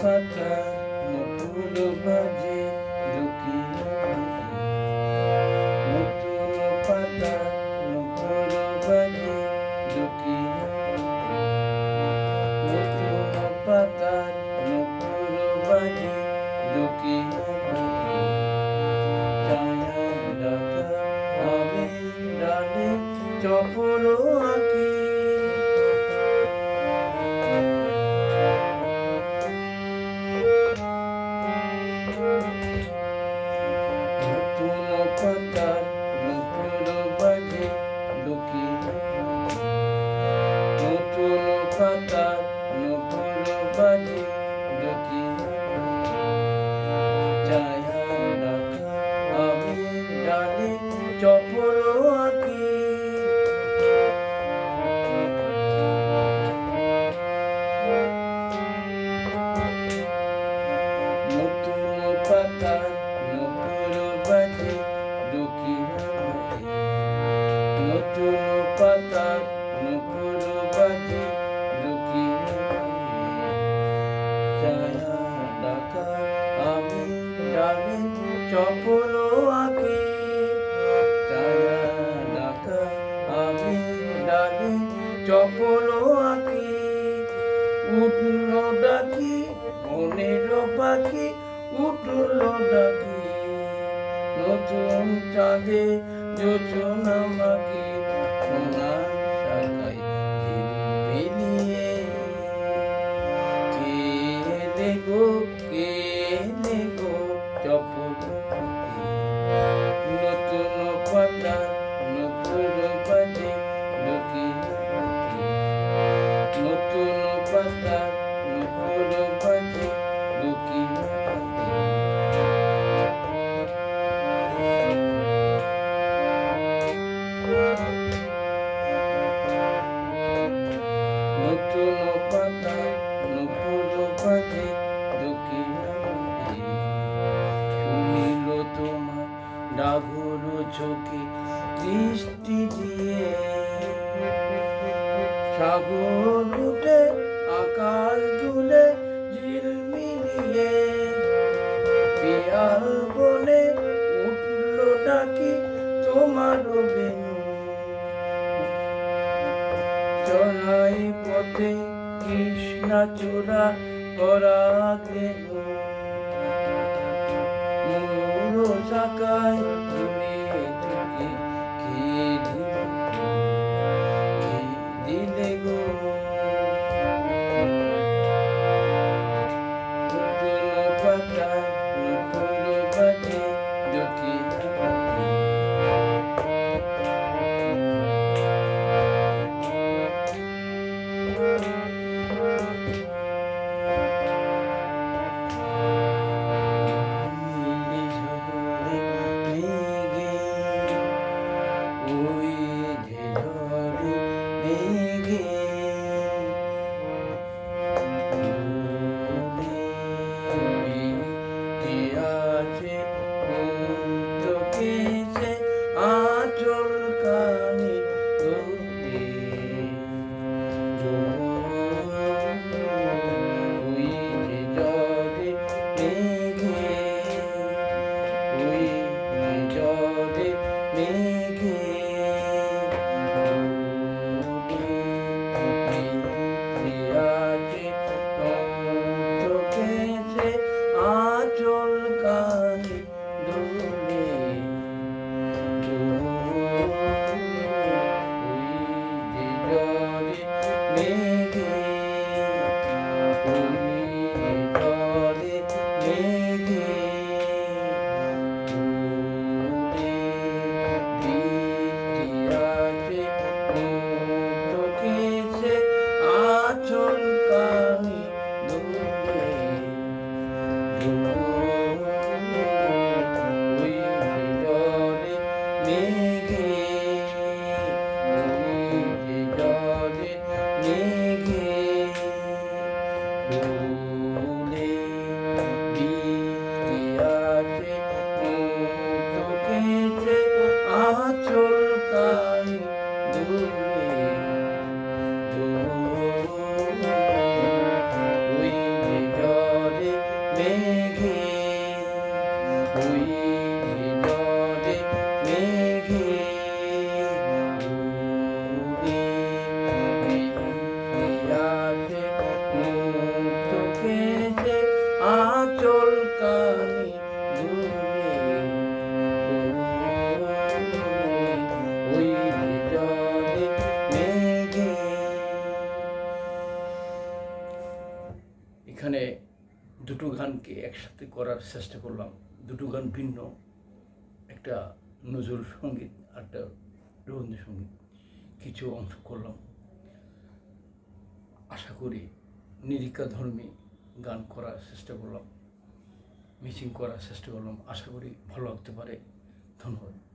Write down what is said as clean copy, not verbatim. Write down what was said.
পাতা নতুন বাজে লুকিয়ে নতুন পাতা নতুন বাজে লুকিয়ে নতুন পাতা নতুন বাজে লুকিয়ে ছায়া ডাকা হবে ডালে চপল আঁকি নতুন পাতা নতুন বাজে লুকিয়ে নতুন পাতা নতুন বাজে লুকিয়ে ছায়া ডাকা আমি ডালে চপল আঁকি নতুন পাতা নতুন বাজে লুকিয়ে নতুন পাতা নতুন বাজে লুকিয়ে ছায়া ডাকা আমি ডালে চপল আঁকি ছায়া ডাকা আমি ডালে চপল আঁকি উঠল ডাকি মনের পাখি উঠল ডাকি নতুন চাঁদে যোজনা মাখি সোনার শাখায় মিলিয়ে কে এলে গো চপল নতুন পাতা নতুন বাজে লুকিয়ে নতুন পাতা নতুন বাজে লুকিয়ে নতুন পাতা নতুন বাজে লুকিয়ে শুনিল তোমার ডাগর চোখে দৃষ্টি দিয়ে সাগর উঠে আকাশ তুলে ঝিলমিলিয়ে পিয়াল বনে উঠল ডাকি তোমার বেনু চড়াই পথে কৃষ্ণা চূড়া করা দেনু মোর শাখায় তুলে চুকে দিলে গো নতুন পাতা নতুন বাজে লুকিয়ে নীল গানকে একসাথে করার চেষ্টা করলাম। দুটো গান ভিন্ন, একটা নজরুল সঙ্গীত আর একটা রবীন্দ্রসঙ্গীত, কিছু অংশ করলাম। আশা করি নিরিকাধর্মী গান করার চেষ্টা করলাম, মিচিং করার চেষ্টা করলাম। আশা করি ভালো লাগতে পারে। ধন্যবাদ।